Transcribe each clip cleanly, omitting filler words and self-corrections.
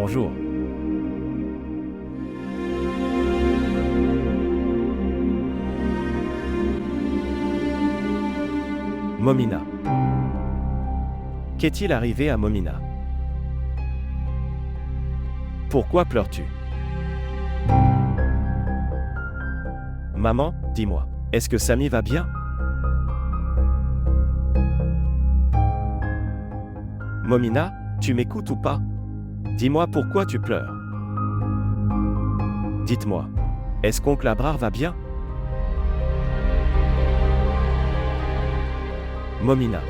bonjour. Momina. Qu'est-il arrivé à Momina? Pourquoi pleures-tu? Maman, dis-moi, est-ce que Samy va bien? Momina, tu m'écoutes ou pas? Dis-moi pourquoi tu pleures. Dites-moi, est-ce qu'oncle Abrar va bien? Momina.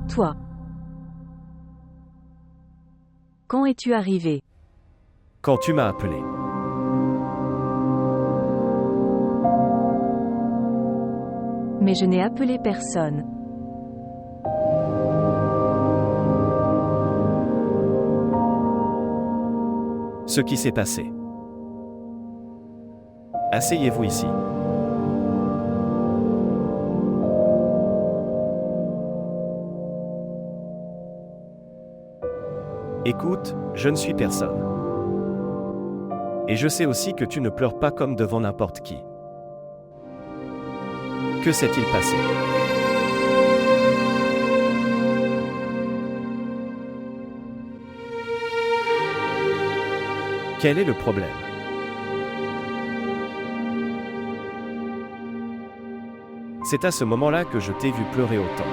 Toi. Quand es-tu arrivé? Quand tu m'as appelé. Mais je n'ai appelé personne. Ce qui s'est passé. Asseyez-vous ici. Écoute, je ne suis personne. Et je sais aussi que tu ne pleures pas comme devant n'importe qui. Que s'est-il passé? Quel est le problème? C'est à ce moment-là que je t'ai vu pleurer autant.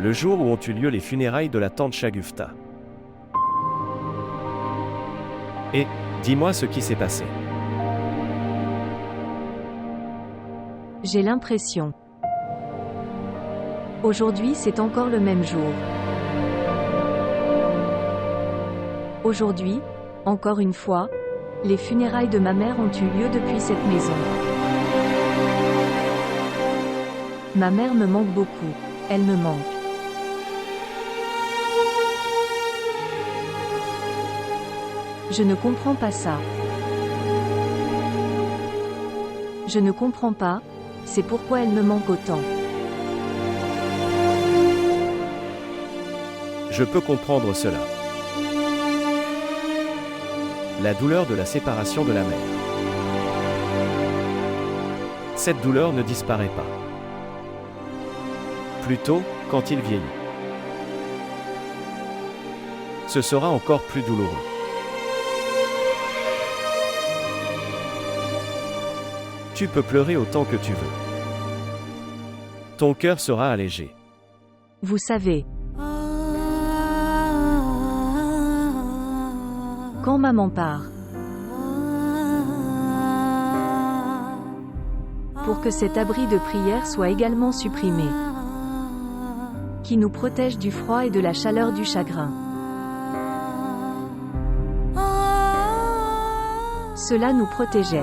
Le jour où ont eu lieu les funérailles de la tante Shagufta. Et, dis-moi ce qui s'est passé. J'ai l'impression. Aujourd'hui c'est encore le même jour. Aujourd'hui, encore une fois, les funérailles de ma mère ont eu lieu depuis cette maison. Ma mère me manque beaucoup. Elle me manque. Je ne comprends pas ça. Je ne comprends pas, c'est pourquoi elle me manque autant. Je peux comprendre cela. La douleur de la séparation de la mère. Cette douleur ne disparaît pas. Plutôt, quand il vieillit. Ce sera encore plus douloureux. Tu peux pleurer autant que tu veux. Ton cœur sera allégé. Vous savez. Quand maman part. Pour que cet abri de prière soit également supprimé. Qui nous protège du froid et de la chaleur du chagrin. Cela nous protégeait.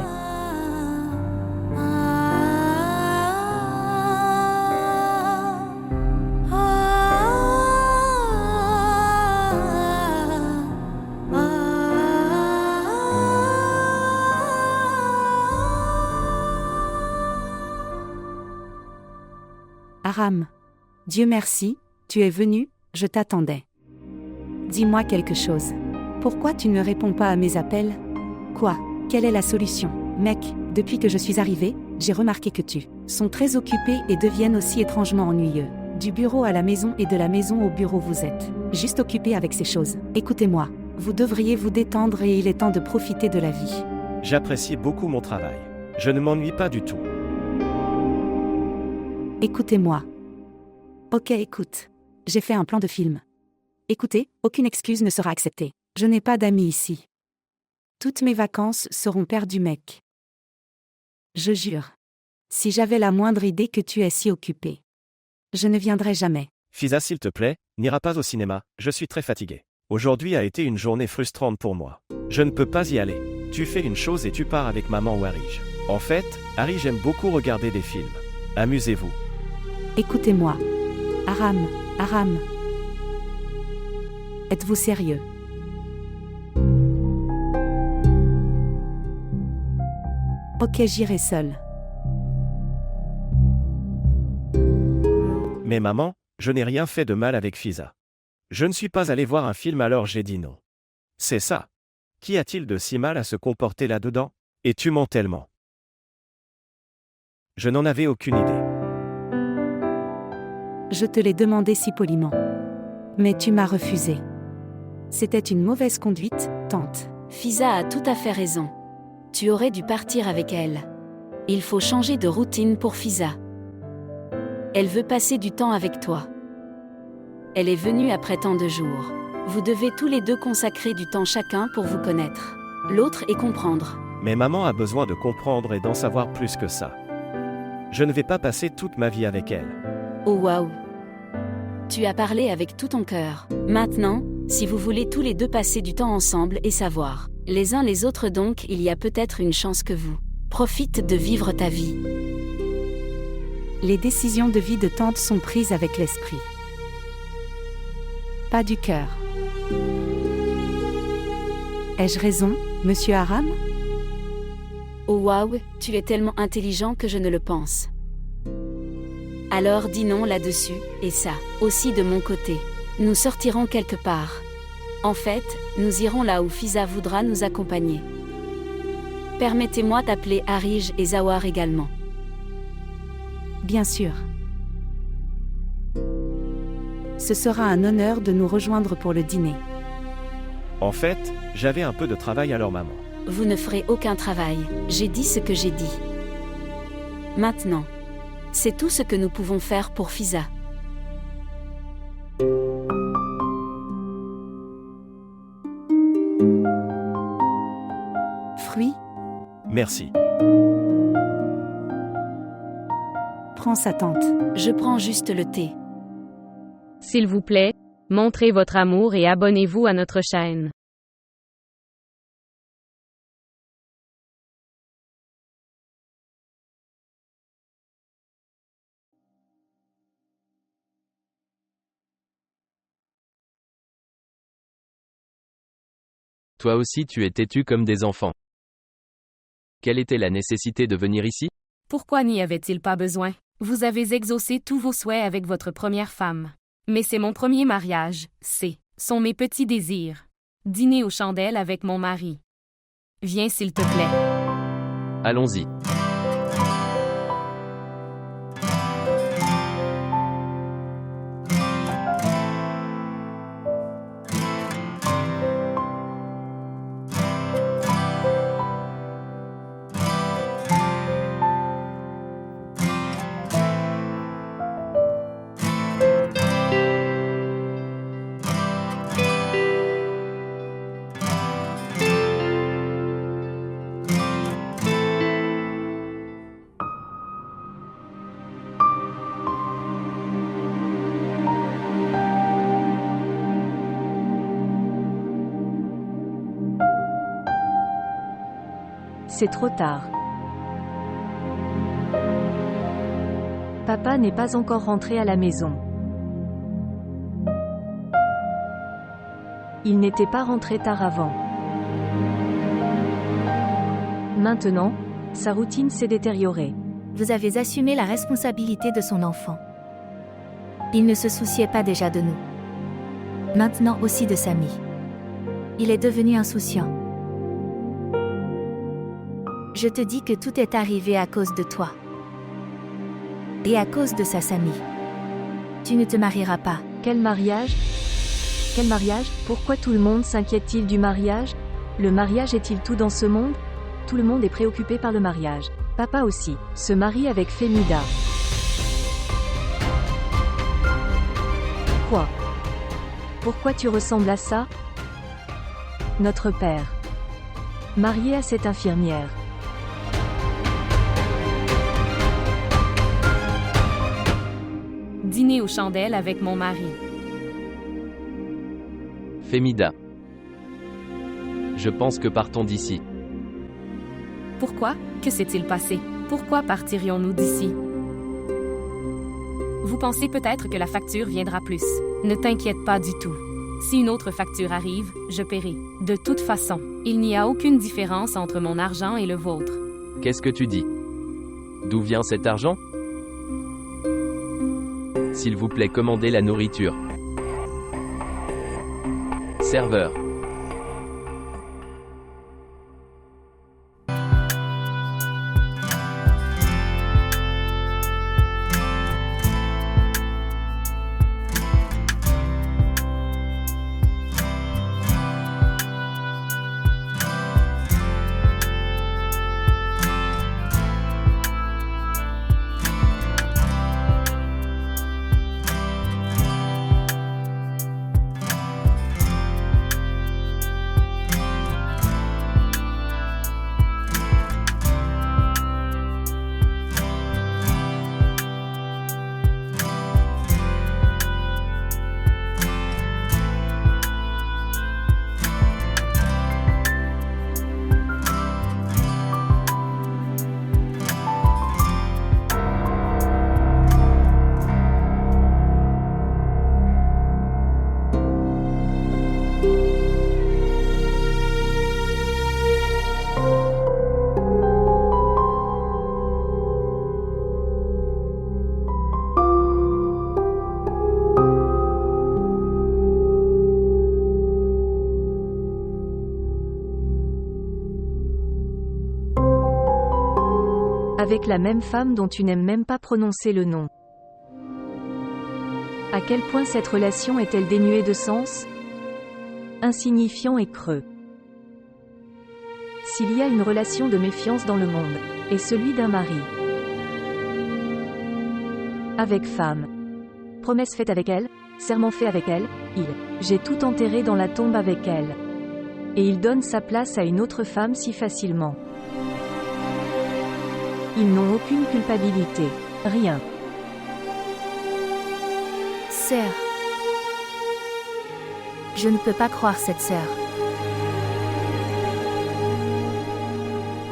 Aram. Dieu merci, tu es venu, je t'attendais. Dis-moi quelque chose. Pourquoi tu ne réponds pas à mes appels? Quoi? Quelle est la solution? Mec, depuis que je suis arrivé, j'ai remarqué que tu sont très occupés et deviennent aussi étrangement ennuyeux. Du bureau à la maison et de la maison au bureau vous êtes juste occupés avec ces choses. Écoutez-moi, vous devriez vous détendre et il est temps de profiter de la vie. J'apprécie beaucoup mon travail. Je ne m'ennuie pas du tout. Écoutez-moi. Ok, écoute. J'ai fait un plan de film. Écoutez, aucune excuse ne sera acceptée. Je n'ai pas d'amis ici. Toutes mes vacances seront perdues, mec. Je jure. Si j'avais la moindre idée que tu es si occupé, je ne viendrai jamais. Fisa, s'il te plaît, n'ira pas au cinéma, je suis très fatigué. Aujourd'hui a été une journée frustrante pour moi. Je ne peux pas y aller. Tu fais une chose et tu pars avec maman ou Arij. En fait, Arij aime beaucoup regarder des films. Amusez-vous. Écoutez-moi. Aram. Êtes-vous sérieux? Ok, j'irai seul. Mais maman, je n'ai rien fait de mal avec Fisa. Je ne suis pas allé voir un film alors j'ai dit non. C'est ça. Qu'y a-t-il de si mal à se comporter là-dedans? Et tu mens tellement. Je n'en avais aucune idée. Je te l'ai demandé si poliment. Mais tu m'as refusé. C'était une mauvaise conduite, tante. Fisa a tout à fait raison. Tu aurais dû partir avec elle. Il faut changer de routine pour Fisa. Elle veut passer du temps avec toi. Elle est venue après tant de jours. Vous devez tous les deux consacrer du temps chacun pour vous connaître. L'autre et comprendre. Mais maman a besoin de comprendre et d'en savoir plus que ça. Je ne vais pas passer toute ma vie avec elle. Oh waouh! Tu as parlé avec tout ton cœur. Maintenant, si vous voulez tous les deux passer du temps ensemble et savoir, les uns les autres donc, il y a peut-être une chance que vous profite de vivre ta vie. Les décisions de vie de tante sont prises avec l'esprit. Pas du cœur. Ai-je raison, monsieur Aram? Oh waouh, tu es tellement intelligent que je ne le pense. Alors dis non là-dessus, et ça, aussi de mon côté. Nous sortirons quelque part. En fait, nous irons là où Fisa voudra nous accompagner. Permettez-moi d'appeler Arij et Zawar également. Bien sûr. Ce sera un honneur de nous rejoindre pour le dîner. En fait, j'avais un peu de travail alors maman. Vous ne ferez aucun travail, j'ai dit ce que j'ai dit. Maintenant, c'est tout ce que nous pouvons faire pour Fisa. Fruits? Merci. Prends sa tante. Je prends juste le thé. S'il vous plaît, montrez votre amour et abonnez-vous à notre chaîne. Toi aussi tu es têtu comme des enfants. Quelle était la nécessité de venir ici? Pourquoi n'y avait-il pas besoin? Vous avez exaucé tous vos souhaits avec votre première femme. Mais c'est mon premier mariage, sont mes petits désirs. Dîner aux chandelles avec mon mari. Viens s'il te plaît. Allons-y. C'est trop tard. Papa n'est pas encore rentré à la maison. Il n'était pas rentré tard avant. Maintenant, sa routine s'est détériorée. Vous avez assumé la responsabilité de son enfant. Il ne se souciait pas déjà de nous. Maintenant aussi de Samy. Il est devenu insouciant. Je te dis que tout est arrivé à cause de toi. Et à cause de sa Samy. Tu ne te marieras pas. Quel mariage? Quel mariage? Pourquoi tout le monde s'inquiète-t-il du mariage? Le mariage est-il tout dans ce monde? Tout le monde est préoccupé par le mariage. Papa aussi, se marie avec Femida. Quoi? Pourquoi tu ressembles à ça? Notre père. Marié à cette infirmière. Dîner aux chandelles avec mon mari. Femida. Je pense que partons d'ici. Pourquoi? Que s'est-il passé? Pourquoi partirions-nous d'ici? Vous pensez peut-être que la facture viendra plus. Ne t'inquiète pas du tout. Si une autre facture arrive, je paierai. De toute façon, il n'y a aucune différence entre mon argent et le vôtre. Qu'est-ce que tu dis? D'où vient cet argent? S'il vous plaît, commandez la nourriture. Serveur. Avec la même femme dont tu n'aimes même pas prononcer le nom. À quel point cette relation est-elle dénuée de sens? Insignifiant et creux. S'il y a une relation de méfiance dans le monde, est celui d'un mari avec femme. Promesse faite avec elle, serment fait avec elle, j'ai tout enterré dans la tombe avec elle. Et il donne sa place à une autre femme si facilement. Ils n'ont aucune culpabilité. Rien. Sœur. Je ne peux pas croire cette sœur.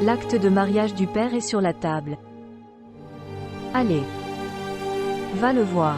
L'acte de mariage du père est sur la table. Allez. Va le voir.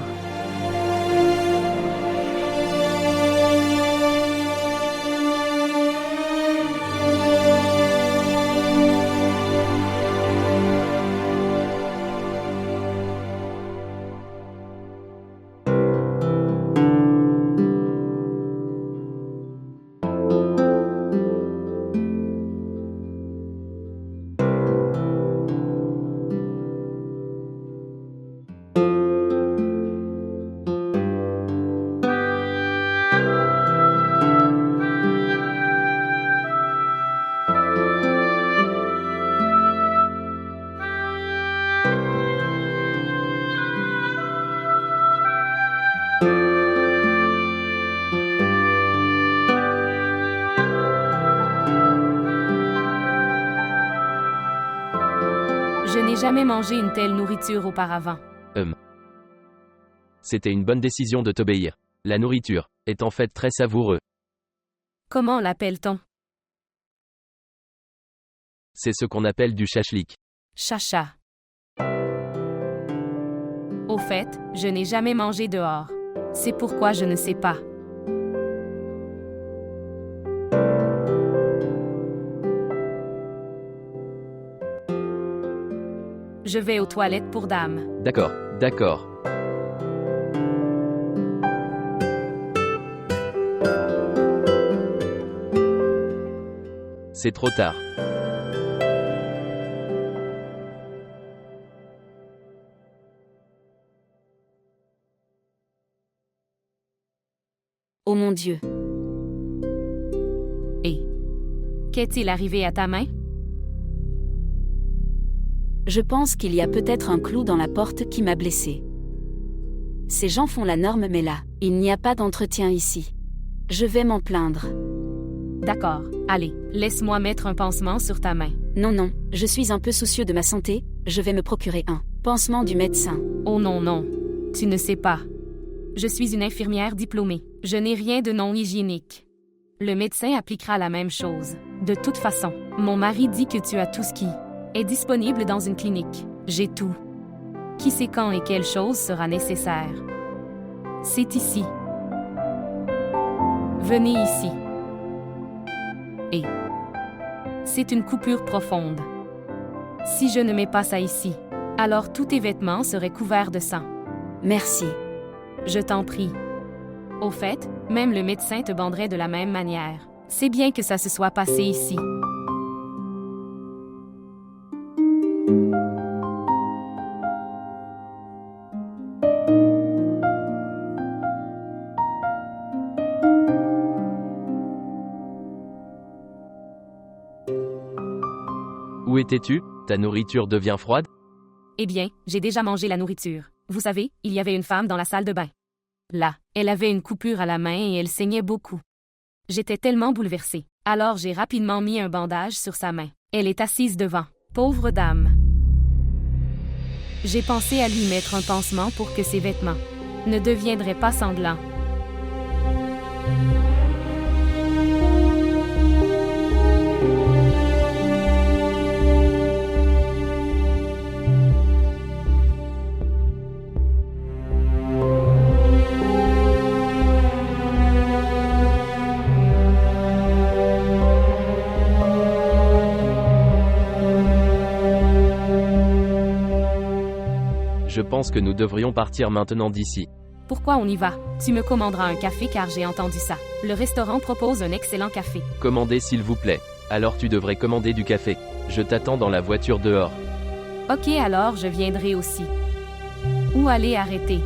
Je n'ai jamais mangé une telle nourriture auparavant. C'était une bonne décision de t'obéir. La nourriture est en fait très savoureux. Comment l'appelle-t-on? C'est ce qu'on appelle du shashlik. Chacha. Au fait, je n'ai jamais mangé dehors. C'est pourquoi je ne sais pas. Je vais aux toilettes pour dames. D'accord, d'accord. C'est trop tard. Oh mon Dieu. Et qu'est-il arrivé à ta main? Je pense qu'il y a peut-être un clou dans la porte qui m'a blessé. Ces gens font la norme, mais là, il n'y a pas d'entretien ici. Je vais m'en plaindre. D'accord, allez, laisse-moi mettre un pansement sur ta main. Non, non, je suis un peu soucieux de ma santé, je vais me procurer un pansement du médecin. Oh non, non. Tu ne sais pas. Je suis une infirmière diplômée. Je n'ai rien de non hygiénique. Le médecin appliquera la même chose. De toute façon, mon mari dit que tu as tout ce qui est disponible dans une clinique. J'ai tout. Qui sait quand et quelle chose sera nécessaire? C'est ici. Venez ici. Et c'est une coupure profonde. Si je ne mets pas ça ici, alors tous tes vêtements seraient couverts de sang. Merci. Je t'en prie. Au fait, même le médecin te banderait de la même manière. C'est bien que ça se soit passé ici. Où étais-tu? Ta nourriture devient froide? Eh bien, j'ai déjà mangé la nourriture. Vous savez, il y avait une femme dans la salle de bain. Là, elle avait une coupure à la main et elle saignait beaucoup. J'étais tellement bouleversée. Alors j'ai rapidement mis un bandage sur sa main. Elle est assise devant. Pauvre dame. J'ai pensé à lui mettre un pansement pour que ses vêtements ne deviendraient pas sanglants. Je pense que nous devrions partir maintenant d'ici. Pourquoi on y va? Tu me commanderas un café car j'ai entendu ça. Le restaurant propose un excellent café. Commandez s'il vous plaît. Alors tu devrais commander du café. Je t'attends dans la voiture dehors. Ok, alors je viendrai aussi. Où aller arrêter?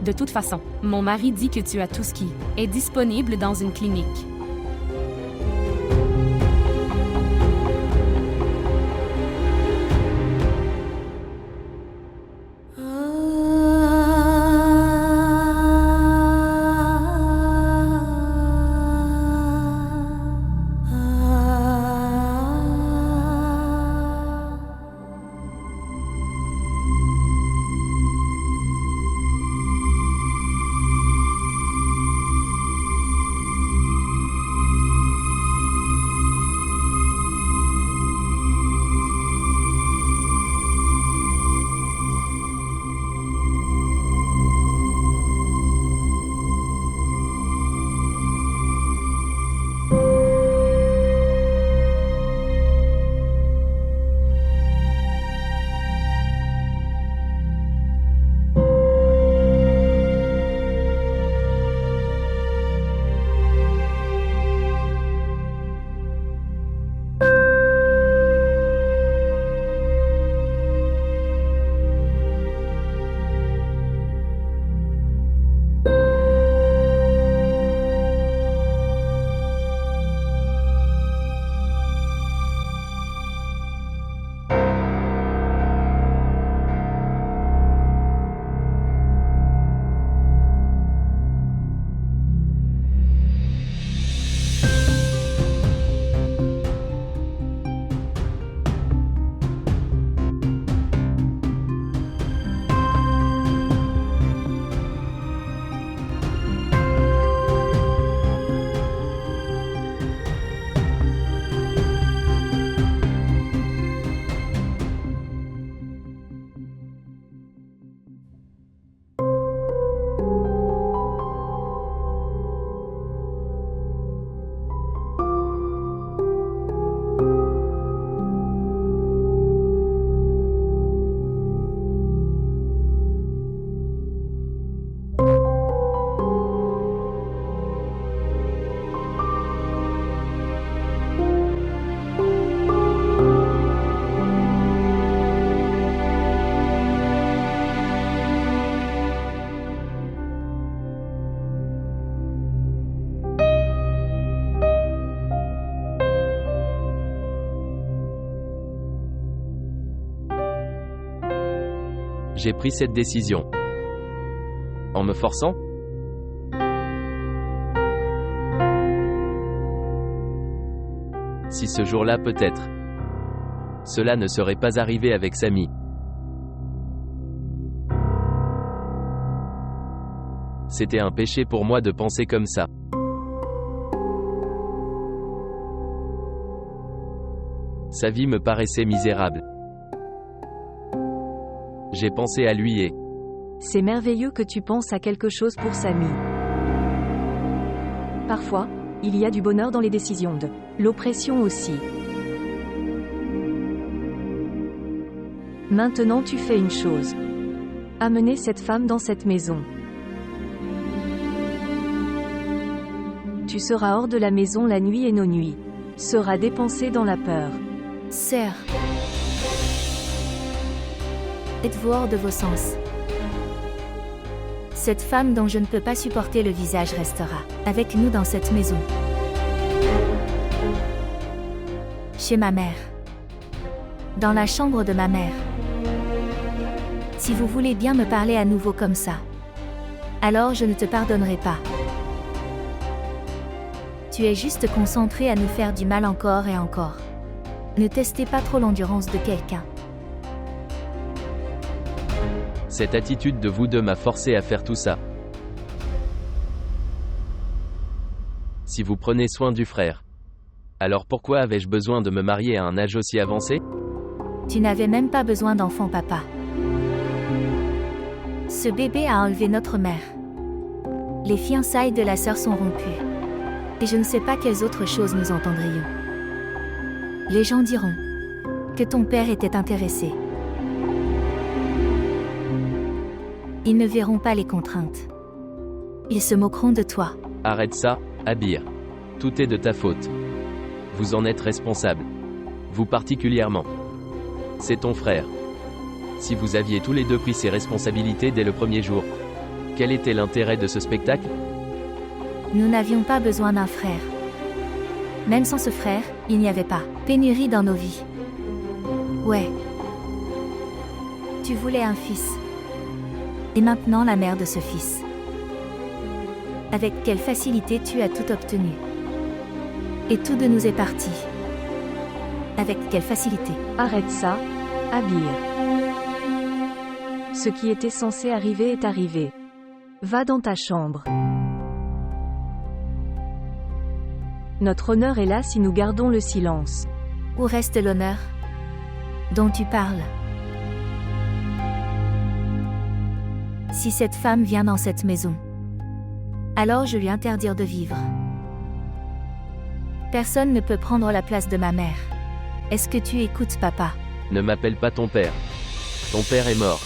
De toute façon, mon mari dit que tu as tout ce qui est disponible dans une clinique. J'ai pris cette décision. En me forçant? Si ce jour-là peut-être. Cela ne serait pas arrivé avec Samy. C'était un péché pour moi de penser comme ça. Sa vie me paraissait misérable. J'ai pensé à lui et... C'est merveilleux que tu penses à quelque chose pour Samy. Parfois, il y a du bonheur dans les décisions de l'oppression aussi. Maintenant tu fais une chose. Amener cette femme dans cette maison. Tu seras hors de la maison la nuit et nos nuits. Seras dépensé dans la peur. Sœur, êtes-vous hors de vos sens? Cette femme dont je ne peux pas supporter le visage restera avec nous dans cette maison. Chez ma mère. Dans la chambre de ma mère. Si vous voulez bien me parler à nouveau comme ça, alors je ne te pardonnerai pas. Tu es juste concentré à nous faire du mal encore et encore. Ne testez pas trop l'endurance de quelqu'un. Cette attitude de vous deux m'a forcé à faire tout ça. Si vous prenez soin du frère, alors pourquoi avais-je besoin de me marier à un âge aussi avancé? Tu n'avais même pas besoin d'enfant, papa. Ce bébé a enlevé notre mère. Les fiançailles de la sœur sont rompues. Et je ne sais pas quelles autres choses nous entendrions. Les gens diront que ton père était intéressé. Ils ne verront pas les contraintes. Ils se moqueront de toi. Arrête ça, Abir. Tout est de ta faute. Vous en êtes responsable. Vous particulièrement. C'est ton frère. Si vous aviez tous les deux pris ses responsabilités dès le premier jour, quel était l'intérêt de ce spectacle? Nous n'avions pas besoin d'un frère. Même sans ce frère, il n'y avait pas pénurie dans nos vies. Ouais. Tu voulais un fils. Et maintenant la mère de ce fils. Avec quelle facilité tu as tout obtenu. Et tout de nous est parti. Avec quelle facilité. Arrête ça, Abir. Ce qui était censé arriver est arrivé. Va dans ta chambre. Notre honneur est là si nous gardons le silence. Où reste l'honneur dont tu parles? Si cette femme vient dans cette maison, alors je lui interdire de vivre. Personne ne peut prendre la place de ma mère. Est-ce que tu écoutes, papa? Ne m'appelle pas ton père. Ton père est mort.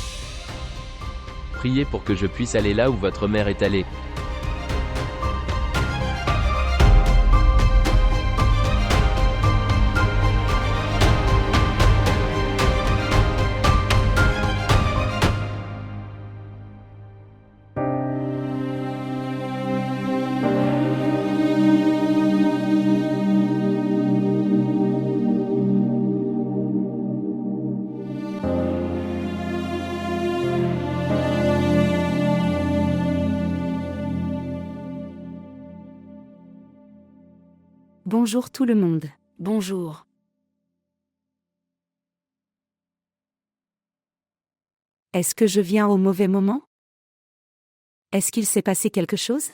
Priez pour que je puisse aller là où votre mère est allée. Bonjour tout le monde. Bonjour. Est-ce que je viens au mauvais moment? Est-ce qu'il s'est passé quelque chose?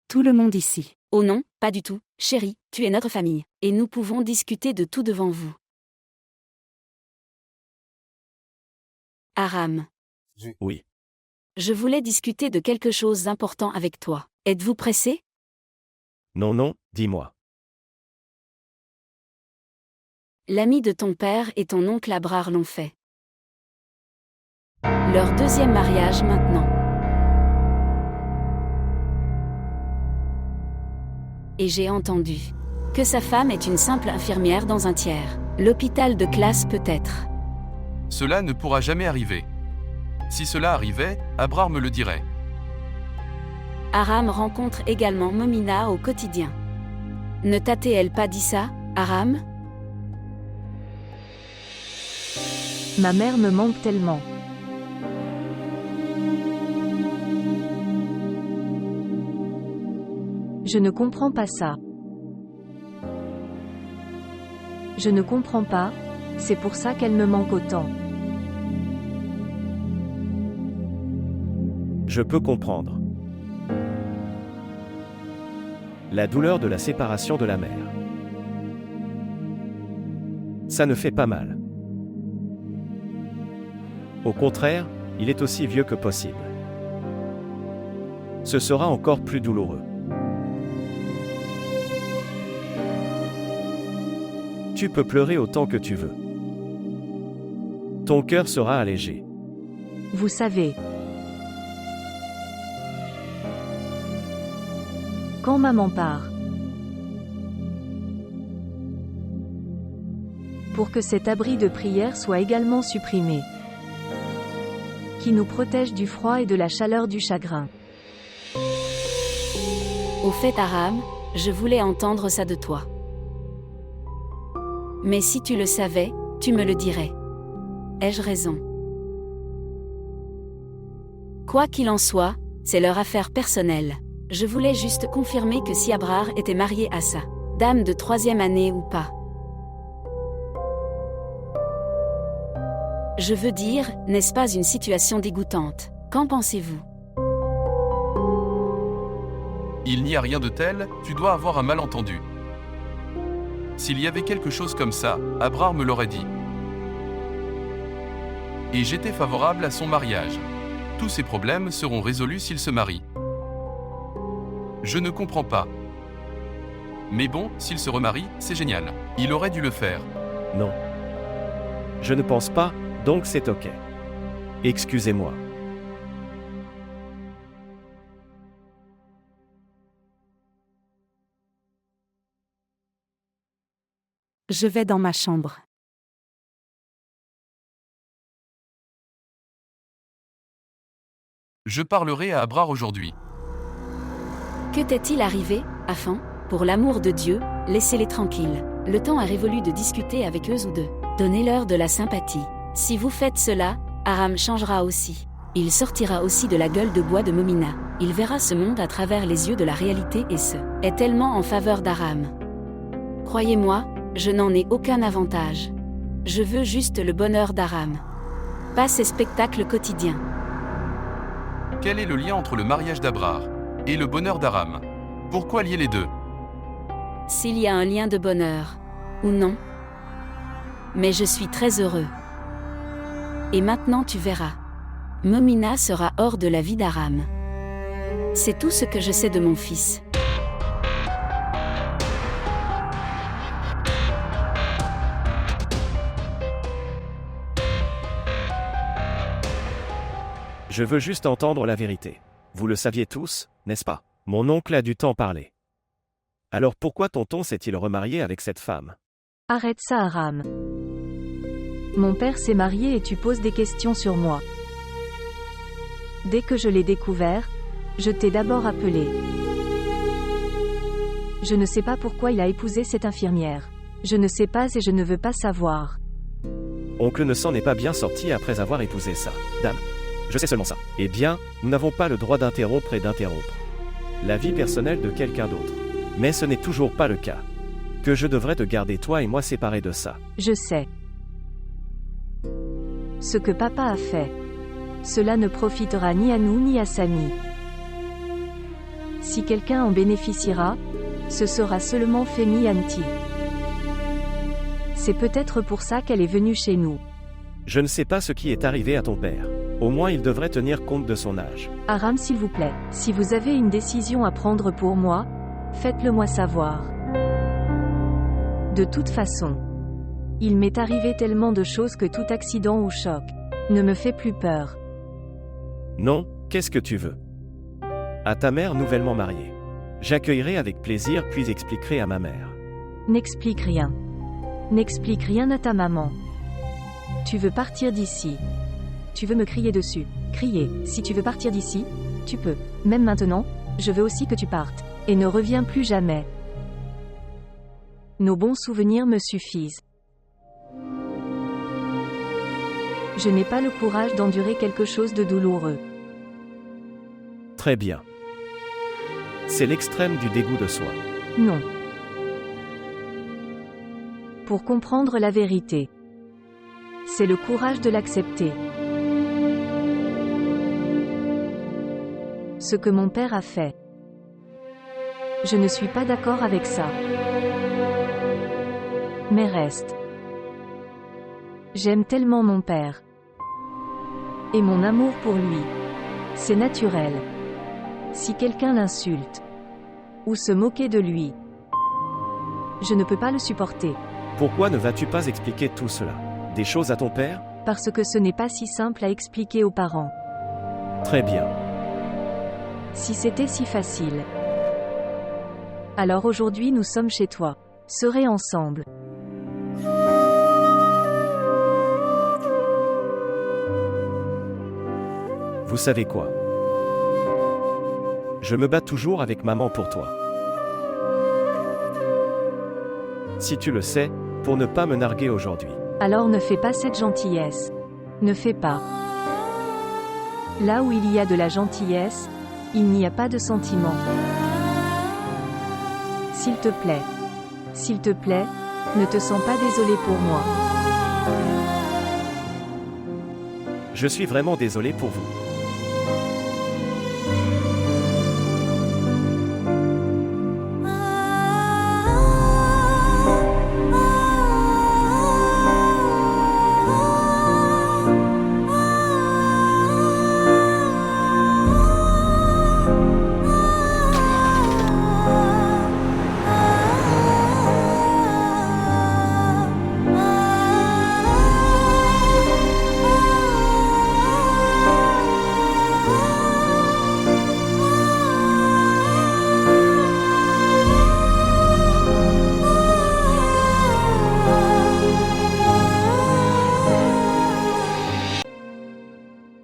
Tout le monde ici. Oh non, pas du tout. Chérie, tu es notre famille. Et nous pouvons discuter de tout devant vous. Aram. Oui. Je voulais discuter de quelque chose d'important avec toi. Êtes-vous pressé? Non, non, dis-moi. L'ami de ton père et ton oncle Abrar l'ont fait. Leur deuxième mariage maintenant. Et j'ai entendu que sa femme est une simple infirmière dans un tiers. L'hôpital de classe peut-être. Cela ne pourra jamais arriver. Si cela arrivait, Abrar me le dirait. Aram rencontre également Momina au quotidien. Ne t'as-t-elle pas dit ça, Aram? Ma mère me manque tellement. Je ne comprends pas ça. Je ne comprends pas, c'est pour ça qu'elle me manque autant. Je peux comprendre. La douleur de la séparation de la mère. Ça ne fait pas mal. Au contraire, il est aussi vieux que possible. Ce sera encore plus douloureux. Tu peux pleurer autant que tu veux. Ton cœur sera allégé. Vous savez. Quand maman part. Pour que cet abri de prière soit également supprimé. Qui nous protège du froid et de la chaleur du chagrin. Au fait, Aram, je voulais entendre ça de toi. Mais si tu le savais, tu me le dirais. Ai-je raison? Quoi qu'il en soit, c'est leur affaire personnelle. Je voulais juste confirmer que si Abrar était marié à sa dame de 3e année ou pas. Je veux dire, n'est-ce pas une situation dégoûtante? Qu'en pensez-vous? Il n'y a rien de tel, tu dois avoir un malentendu. S'il y avait quelque chose comme ça, Abrar me l'aurait dit. Et j'étais favorable à son mariage. Tous ces problèmes seront résolus s'il se marie. Je ne comprends pas. Mais bon, s'il se remarie, c'est génial. Il aurait dû le faire. Non. Je ne pense pas, donc c'est ok. Excusez-moi. Je vais dans ma chambre. Je parlerai à Abrar aujourd'hui. Que t'est-il arrivé, Afin? Pour l'amour de Dieu, laissez-les tranquilles. Le temps est révolu de discuter avec eux ou de donner-leur de la sympathie. Si vous faites cela, Aram changera aussi. Il sortira aussi de la gueule de bois de Momina. Il verra ce monde à travers les yeux de la réalité et ce est tellement en faveur d'Aram. Croyez-moi, je n'en ai aucun avantage. Je veux juste le bonheur d'Aram. Pas ces spectacles quotidiens. Quel est le lien entre le mariage d'Abrar et le bonheur d'Aram? Pourquoi lier les deux? S'il y a un lien de bonheur, ou non. Mais je suis très heureux. Et maintenant tu verras. Momina sera hors de la vie d'Aram. C'est tout ce que je sais de mon fils. Je veux juste entendre la vérité. Vous le saviez tous, n'est-ce pas? Mon oncle a du temps parler. Alors pourquoi tonton s'est-il remarié avec cette femme? Arrête ça, Aram. Mon père s'est marié et tu poses des questions sur moi. Dès que je l'ai découvert, je t'ai d'abord appelé. Je ne sais pas pourquoi il a épousé cette infirmière. Je ne sais pas et je ne veux pas savoir. Oncle ne s'en est pas bien sorti après avoir épousé ça, dame. Je sais seulement ça. Eh bien, nous n'avons pas le droit d'interrompre et d'interrompre la vie personnelle de quelqu'un d'autre. Mais ce n'est toujours pas le cas. Que je devrais te garder toi et moi séparés de ça. Je sais. Ce que papa a fait. Cela ne profitera ni à nous ni à Samy. Si quelqu'un en bénéficiera, ce sera seulement Femi Anti. C'est peut-être pour ça qu'elle est venue chez nous. Je ne sais pas ce qui est arrivé à ton père. Au moins il devrait tenir compte de son âge. Aram, s'il vous plaît, si vous avez une décision à prendre pour moi, faites-le moi savoir. De toute façon, il m'est arrivé tellement de choses que tout accident ou choc ne me fait plus peur. Non, qu'est-ce que tu veux? À ta mère nouvellement mariée. J'accueillerai avec plaisir puis expliquerai à ma mère. N'explique rien. N'explique rien à ta maman. Tu veux partir d'ici. Tu veux me crier dessus. Crier, si tu veux partir d'ici, tu peux. Même maintenant, je veux aussi que tu partes. Et ne reviens plus jamais. Nos bons souvenirs me suffisent. Je n'ai pas le courage d'endurer quelque chose de douloureux. Très bien. C'est l'extrême du dégoût de soi. Non. Pour comprendre la vérité, c'est le courage de l'accepter. Ce que mon père a fait. Je ne suis pas d'accord avec ça. Mais reste. J'aime tellement mon père. Et mon amour pour lui. C'est naturel. Si quelqu'un l'insulte, ou se moquer de lui, je ne peux pas le supporter. Pourquoi ne vas-tu pas expliquer tout cela? Des choses à ton père? Parce que ce n'est pas si simple à expliquer aux parents. Très bien. Si c'était si facile. Alors aujourd'hui nous sommes chez toi. Serez ensemble. Vous savez quoi? Je me bats toujours avec maman pour toi. Si tu le sais, pour ne pas me narguer aujourd'hui. Alors ne fais pas cette gentillesse. Ne fais pas. Là où il y a de la gentillesse, il n'y a pas de sentiment. S'il te plaît, ne te sens pas désolé pour moi. Je suis vraiment désolé pour vous.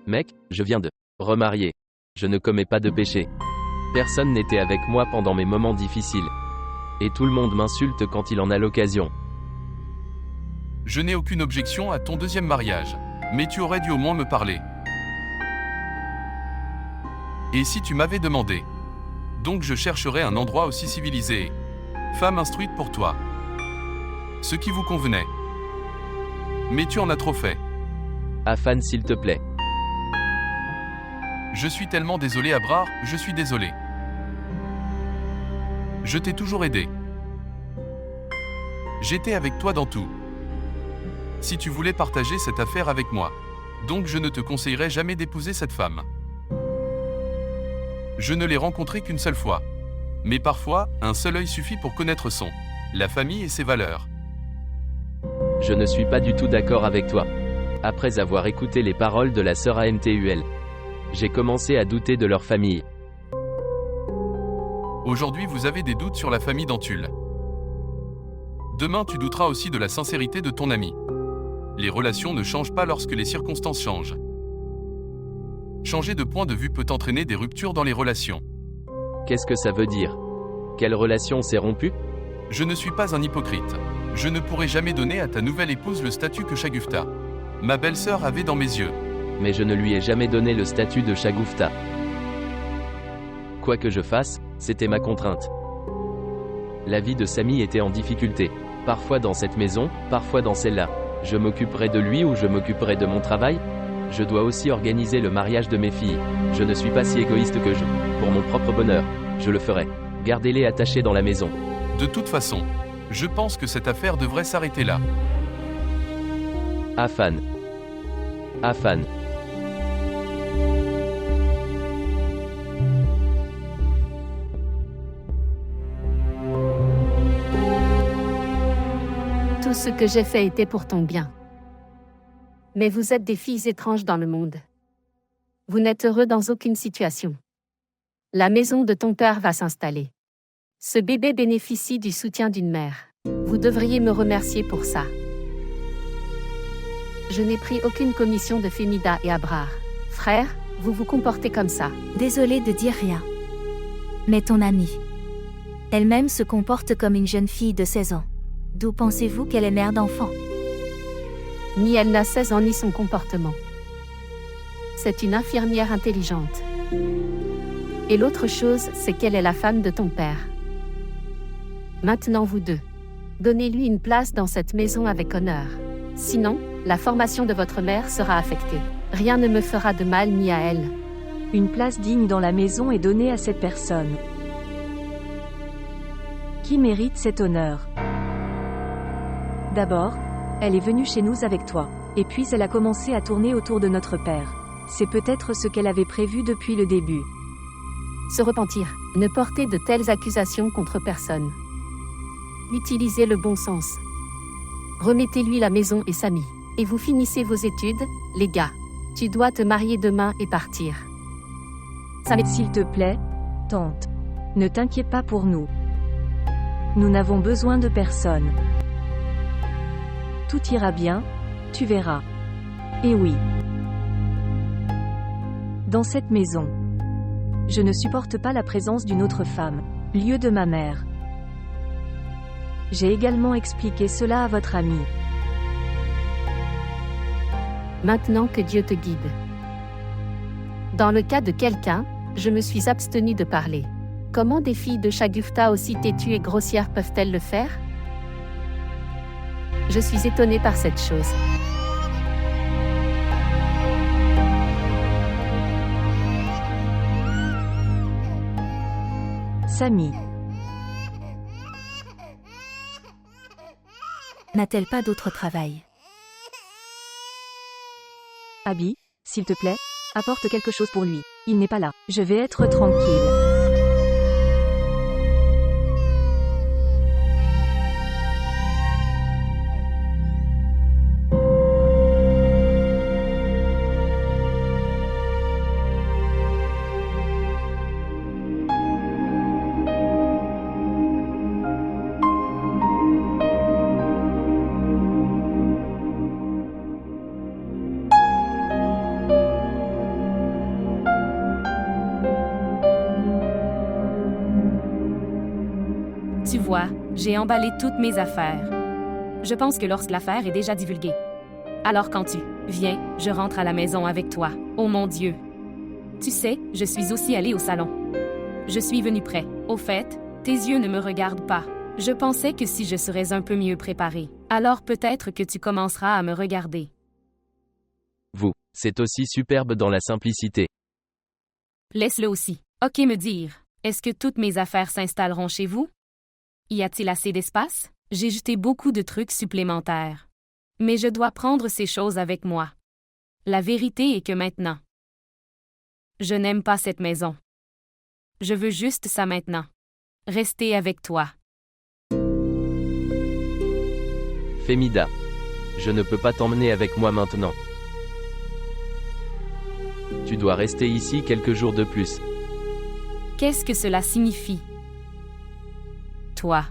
Mec, je viens de remarier. Je ne commets pas de péché. Personne n'était avec moi pendant mes moments difficiles. Et tout le monde m'insulte quand il en a l'occasion. Je n'ai aucune objection à ton deuxième mariage. Mais tu aurais dû au moins me parler. Et si tu m'avais demandé? Donc je chercherais un endroit aussi civilisé. Femme instruite pour toi. Ce qui vous convenait. Mais tu en as trop fait. Afan, s'il te plaît. Je suis tellement désolé Abrar, je suis désolé. Je t'ai toujours aidé. J'étais avec toi dans tout. Si tu voulais partager cette affaire avec moi. Donc je ne te conseillerais jamais d'épouser cette femme. Je ne l'ai rencontrée qu'une seule fois. Mais parfois, un seul œil suffit pour connaître la famille et ses valeurs. Je ne suis pas du tout d'accord avec toi. Après avoir écouté les paroles de la sœur AMTUL, j'ai commencé à douter de leur famille. Aujourd'hui vous avez des doutes sur la famille d'Antul. Demain tu douteras aussi de la sincérité de ton ami. Les relations ne changent pas lorsque les circonstances changent. Changer de point de vue peut entraîner des ruptures dans les relations. Qu'est-ce que ça veut dire? Quelle relation s'est rompue? Je ne suis pas un hypocrite. Je ne pourrai jamais donner à ta nouvelle épouse le statut que Shagufta, ma belle-sœur, avait dans mes yeux. Mais je ne lui ai jamais donné le statut de Shagufta. Quoi que je fasse, c'était ma contrainte. La vie de Samy était en difficulté. Parfois dans cette maison, parfois dans celle-là. Je m'occuperai de lui ou je m'occuperai de mon travail? Je dois aussi organiser le mariage de mes filles. Je ne suis pas si égoïste que je. Pour mon propre bonheur, je le ferai. Gardez-les attachés dans la maison. De toute façon, je pense que cette affaire devrait s'arrêter là. Afan. Afan. Tout ce que j'ai fait était pour ton bien. Mais vous êtes des filles étranges dans le monde. Vous n'êtes heureux dans aucune situation. La maison de ton père va s'installer. Ce bébé bénéficie du soutien d'une mère. Vous devriez me remercier pour ça. Je n'ai pris aucune commission de Femida et Abrar. Frère, vous vous comportez comme ça. Désolée de dire rien. Mais ton amie, elle-même se comporte comme une jeune fille de 16 ans. D'où pensez-vous qu'elle est mère d'enfant? Ni elle n'a 16 ans ni son comportement. C'est une infirmière intelligente. Et l'autre chose, c'est qu'elle est la femme de ton père. Maintenant vous deux. Donnez-lui une place dans cette maison avec honneur. Sinon, la formation de votre mère sera affectée. Rien ne me fera de mal ni à elle. Une place digne dans la maison est donnée à cette personne. Qui mérite cet honneur? D'abord, elle est venue chez nous avec toi. Et puis elle a commencé à tourner autour de notre père. C'est peut-être ce qu'elle avait prévu depuis le début. Se repentir. Ne portez de telles accusations contre personne. Utilisez le bon sens. Remettez-lui la maison et Samy. Et vous finissez vos études, les gars. Tu dois te marier demain et partir. Samy, s'il te plaît, tante. Ne t'inquiète pas pour nous. Nous n'avons besoin de personne. Tout ira bien, tu verras. Et oui. Dans cette maison, je ne supporte pas la présence d'une autre femme, lieu de ma mère. J'ai également expliqué cela à votre ami. Maintenant que Dieu te guide. Dans le cas de quelqu'un, je me suis abstenue de parler. Comment des filles de Shagufta aussi têtues et grossières peuvent-elles le faire? Je suis étonnée par cette chose. Samy. N'a-t-elle pas d'autre travail? Abby, s'il te plaît, apporte quelque chose pour lui. Il n'est pas là. Je vais être tranquille. Tu vois, j'ai emballé toutes mes affaires. Je pense que lorsque l'affaire est déjà divulguée. Alors quand tu viens, je rentre à la maison avec toi. Oh mon Dieu! Tu sais, je suis aussi allée au salon. Je suis venue près. Au fait, tes yeux ne me regardent pas. Je pensais que si je serais un peu mieux préparée, alors peut-être que tu commenceras à me regarder. Vous, c'est aussi superbe dans la simplicité. Laisse-le aussi. Ok me dire, est-ce que toutes mes affaires s'installeront chez vous? Y a-t-il assez d'espace? J'ai jeté beaucoup de trucs supplémentaires. Mais je dois prendre ces choses avec moi. La vérité est que maintenant, je n'aime pas cette maison. Je veux juste ça maintenant. Rester avec toi. Femida. Je ne peux pas t'emmener avec moi maintenant. Tu dois rester ici quelques jours de plus. Qu'est-ce que cela signifie? Toi,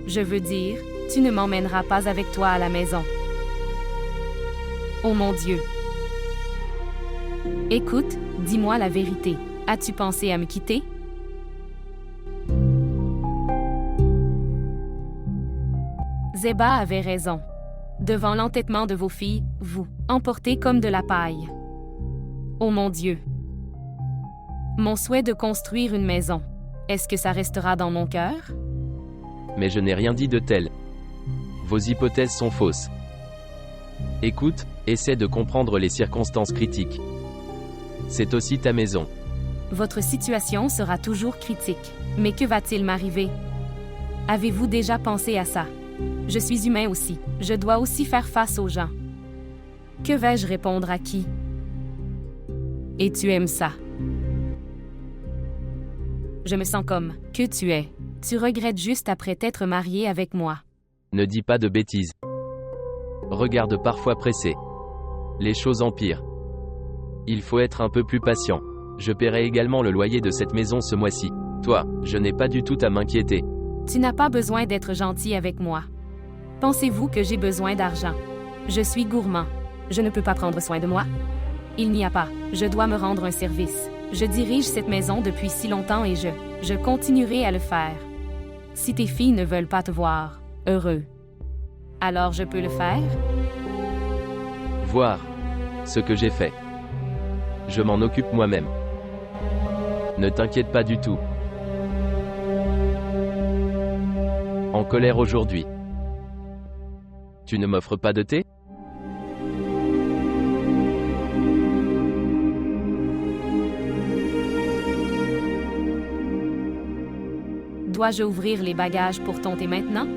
je veux dire, tu ne m'emmèneras pas avec toi à la maison. Oh mon Dieu. Écoute, dis-moi la vérité. As-tu pensé à me quitter? Zeba avait raison. Devant l'entêtement de vos filles, vous emportez comme de la paille. Oh mon Dieu. Mon souhait de construire une maison. Est-ce que ça restera dans mon cœur? Mais je n'ai rien dit de tel. Vos hypothèses sont fausses. Écoute, essaie de comprendre les circonstances critiques. C'est aussi ta maison. Votre situation sera toujours critique. Mais que va-t-il m'arriver? Avez-vous déjà pensé à ça? Je suis humain aussi. Je dois aussi faire face aux gens. Que vais-je répondre à qui? Et tu aimes ça? Je me sens comme que tu es. Tu regrettes juste après t'être marié avec moi. Ne dis pas de bêtises. Regarde parfois pressé. Les choses empirent. Il faut être un peu plus patient. Je paierai également le loyer de cette maison ce mois-ci. Toi, je n'ai pas du tout à m'inquiéter. Tu n'as pas besoin d'être gentil avec moi. Pensez-vous que j'ai besoin d'argent? Je suis gourmand. Je ne peux pas prendre soin de moi? Il n'y a pas. Je dois me rendre un service. Je dirige cette maison depuis si longtemps et je continuerai à le faire. Si tes filles ne veulent pas te voir heureux, alors je peux le faire? Voir ce que j'ai fait. Je m'en occupe moi-même. Ne t'inquiète pas du tout. En colère aujourd'hui. Tu ne m'offres pas de thé? Dois-je ouvrir les bagages pour ton thé maintenant?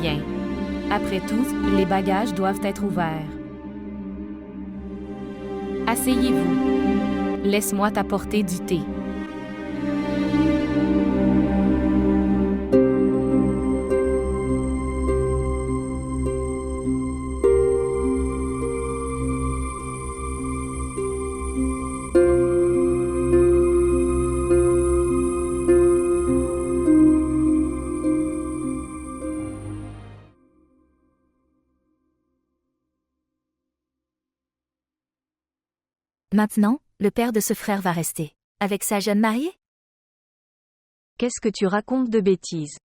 Bien. Après tout, les bagages doivent être ouverts. Asseyez-vous. Laisse-moi t'apporter du thé. Maintenant, le père de ce frère va rester avec sa jeune mariée? Qu'est-ce que tu racontes de bêtises?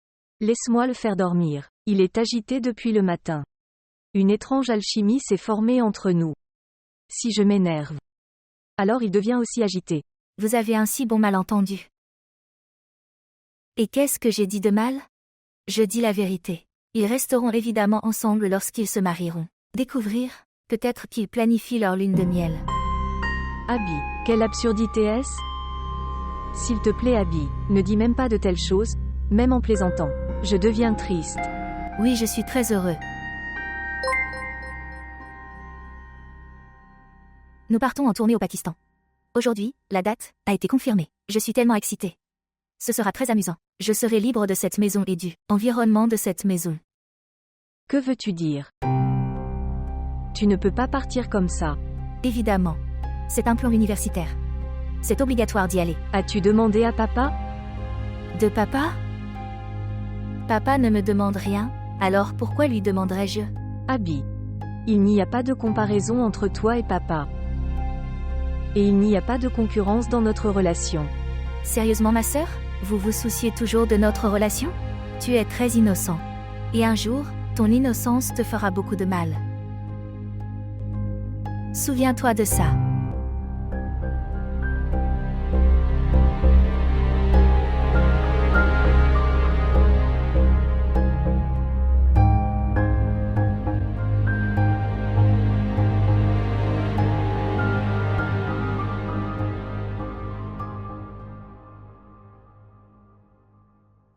Laisse-moi le faire dormir. Il est agité depuis le matin. Une étrange alchimie s'est formée entre nous. Si je m'énerve, alors il devient aussi agité. Vous avez un si bon malentendu. Et qu'est-ce que j'ai dit de mal? Je dis la vérité. Ils resteront évidemment ensemble lorsqu'ils se marieront. Découvrir, peut-être qu'ils planifient leur lune de miel. Abby, quelle absurdité est-ce? S'il te plaît Abby, ne dis même pas de telles choses, même en plaisantant. Je deviens triste. Oui, je suis très heureux. Nous partons en tournée au Pakistan. Aujourd'hui, la date a été confirmée. Je suis tellement excitée. Ce sera très amusant. Je serai libre de cette maison et du environnement de cette maison. Que veux-tu dire? Tu ne peux pas partir comme ça. Évidemment. C'est un plan universitaire. C'est obligatoire d'y aller. As-tu demandé à papa? De papa? Papa ne me demande rien, alors pourquoi lui demanderais-je? Abby, il n'y a pas de comparaison entre toi et papa. Et il n'y a pas de concurrence dans notre relation. Sérieusement ma sœur? Vous vous souciez toujours de notre relation? Tu es très innocent. Et un jour, ton innocence te fera beaucoup de mal. Souviens-toi de ça.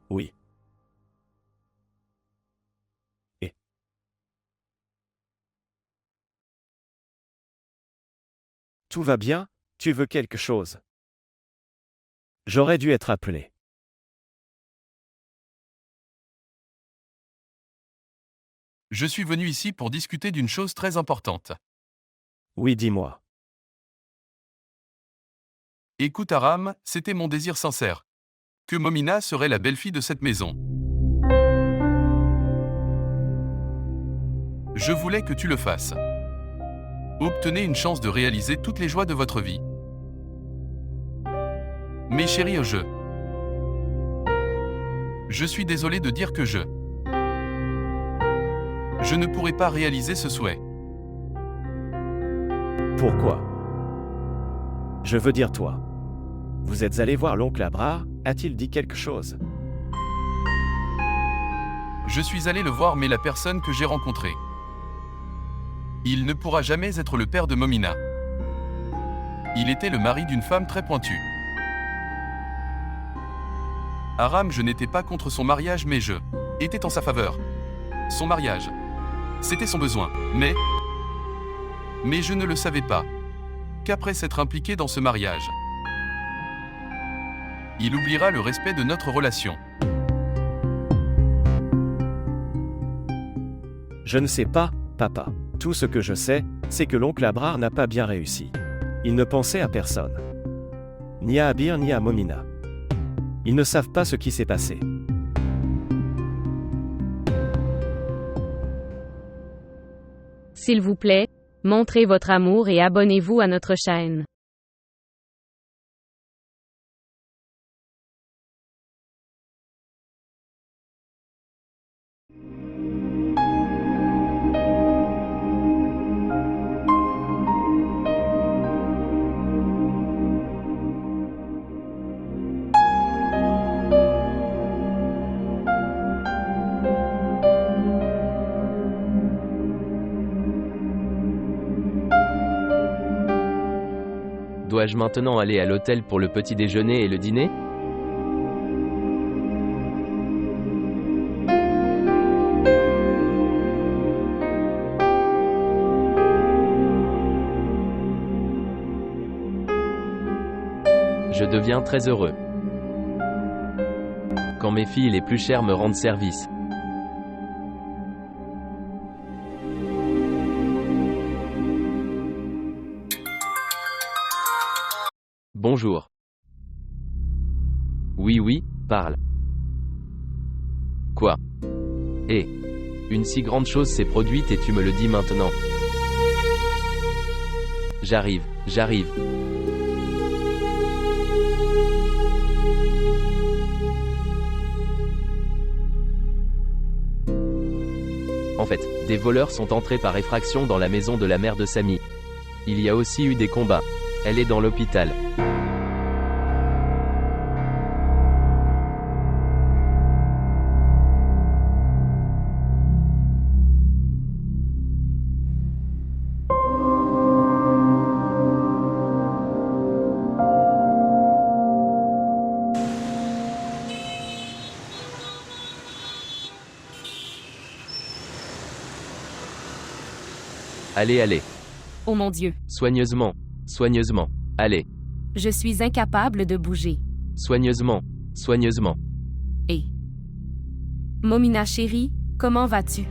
Oui. Et tout va bien, tu veux quelque chose? J'aurais dû être appelé. Je suis venu ici pour discuter d'une chose très importante. Oui, dis-moi. Écoute Aram, c'était mon désir sincère. Que Momina serait la belle-fille de cette maison. Je voulais que tu le fasses. Obtenez une chance de réaliser toutes les joies de votre vie. Mes chéris, je suis désolé de dire que je ne pourrai pas réaliser ce souhait. Pourquoi? Je veux dire toi. Vous êtes allé voir l'oncle Abrar, a-t-il dit quelque chose? Je suis allé le voir mais la personne que j'ai rencontrée. Il ne pourra jamais être le père de Momina. Il était le mari d'une femme très pointue. Aram, je n'étais pas contre son mariage mais je étais en sa faveur. Son mariage. C'était son besoin. Mais je ne le savais pas. Qu'après s'être impliqué dans ce mariage, il oubliera le respect de notre relation. Je ne sais pas, papa. Tout ce que je sais, c'est que l'oncle Abrar n'a pas bien réussi. Il ne pensait à personne. Ni à Abir ni à Momina. Ils ne savent pas ce qui s'est passé. S'il vous plaît, montrez votre amour et abonnez-vous à notre chaîne. Dois-je maintenant aller à l'hôtel pour le petit déjeuner et le dîner? Je deviens très heureux quand mes filles les plus chères me rendent service. Bonjour. Oui, parle. Quoi? Eh. Une si grande chose s'est produite et tu me le dis maintenant. J'arrive. En fait, des voleurs sont entrés par effraction dans la maison de la mère de Samy. Il y a aussi eu des combats. Elle est dans l'hôpital. Allez. Oh mon Dieu. Soigneusement. Allez. Je suis incapable de bouger. Soigneusement. Et Momina chérie, comment vas-tu?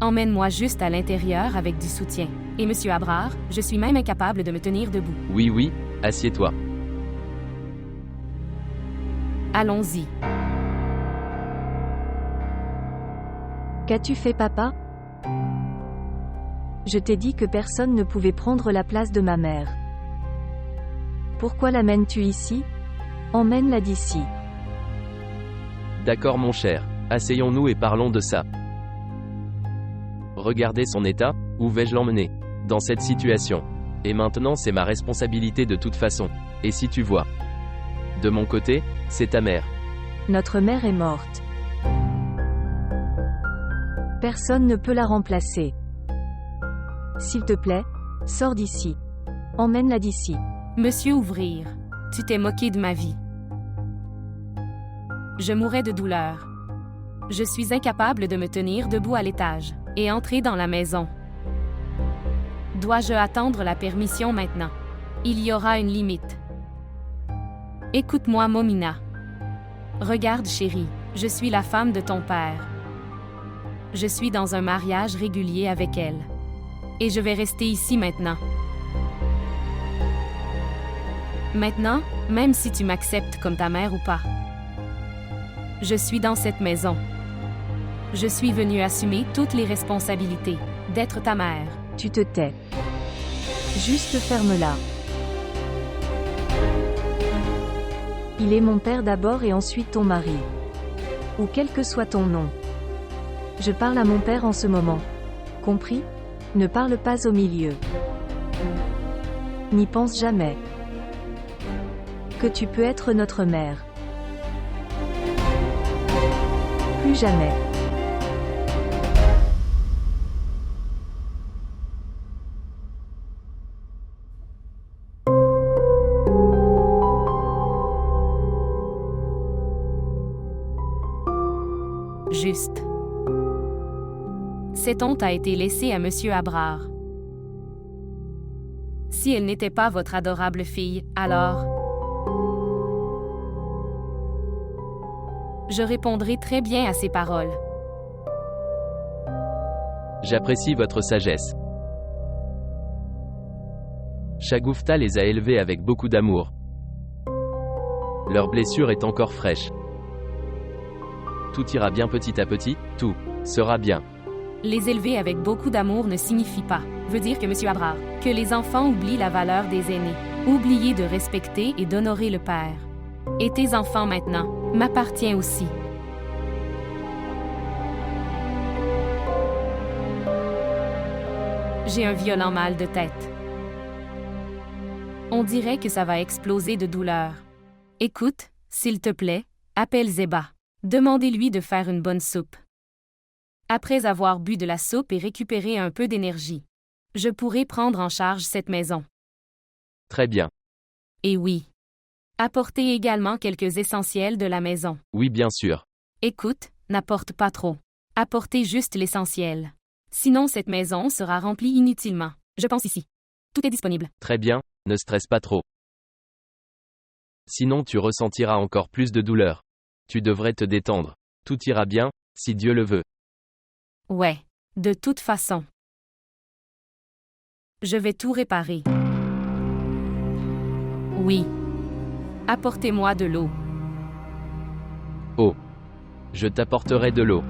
Emmène-moi juste à l'intérieur avec du soutien. Et monsieur Abrard, je suis même incapable de me tenir debout. Oui, assieds-toi. Allons-y. Qu'as-tu fait, papa? Je t'ai dit que personne ne pouvait prendre la place de ma mère. Pourquoi l'amènes-tu ici? Emmène-la d'ici. D'accord mon cher, asseyons-nous et parlons de ça. Regardez son état, où vais-je l'emmener? Dans cette situation. Et maintenant c'est ma responsabilité de toute façon. Et si tu vois? De mon côté, c'est ta mère. Notre mère est morte. Personne ne peut la remplacer. S'il te plaît, sors d'ici. Emmène-la d'ici. Monsieur Ouvrir, tu t'es moqué de ma vie. Je mourais de douleur. Je suis incapable de me tenir debout à l'étage et entrer dans la maison. Dois-je attendre la permission maintenant? Il y aura une limite. Écoute-moi, Momina. Regarde, chérie, je suis la femme de ton père. Je suis dans un mariage régulier avec elle. Et je vais rester ici maintenant. Maintenant, même si tu m'acceptes comme ta mère ou pas. Je suis dans cette maison. Je suis venue assumer toutes les responsabilités d'être ta mère. Tu te tais. Juste ferme-la. Il est mon père d'abord et ensuite ton mari. Ou quel que soit ton nom. Je parle à mon père en ce moment. Compris? Ne parle pas au milieu. N'y pense jamais. Que tu peux être notre mère. Plus jamais. Juste. Cette honte a été laissée à monsieur Abrard. Si elle n'était pas votre adorable fille, alors... Je répondrai très bien à ces paroles. J'apprécie votre sagesse. Shagufta les a élevés avec beaucoup d'amour. Leur blessure est encore fraîche. Tout ira bien petit à petit, tout sera bien. Les élever avec beaucoup d'amour ne signifie pas, veut dire que monsieur Abrard, que les enfants oublient la valeur des aînés. Oubliez de respecter et d'honorer le père. Et tes enfants maintenant m'appartiennent aussi. J'ai un violent mal de tête. On dirait que ça va exploser de douleur. Écoute, s'il te plaît, appelle Zeba. Demandez-lui de faire une bonne soupe. Après avoir bu de la soupe et récupéré un peu d'énergie, Je pourrai prendre en charge cette maison. Très bien. Et oui. Apportez également quelques essentiels de la maison. Oui, bien sûr. Écoute, n'apporte pas trop. Apportez juste l'essentiel. Sinon cette maison sera remplie inutilement. Je pense ici. Tout est disponible. Très bien, ne stresse pas trop. Sinon tu ressentiras encore plus de douleur. Tu devrais te détendre. Tout ira bien, si Dieu le veut. Ouais. De toute façon. Je vais tout réparer. Oui. Apportez-moi de l'eau. Oh. Je t'apporterai de l'eau.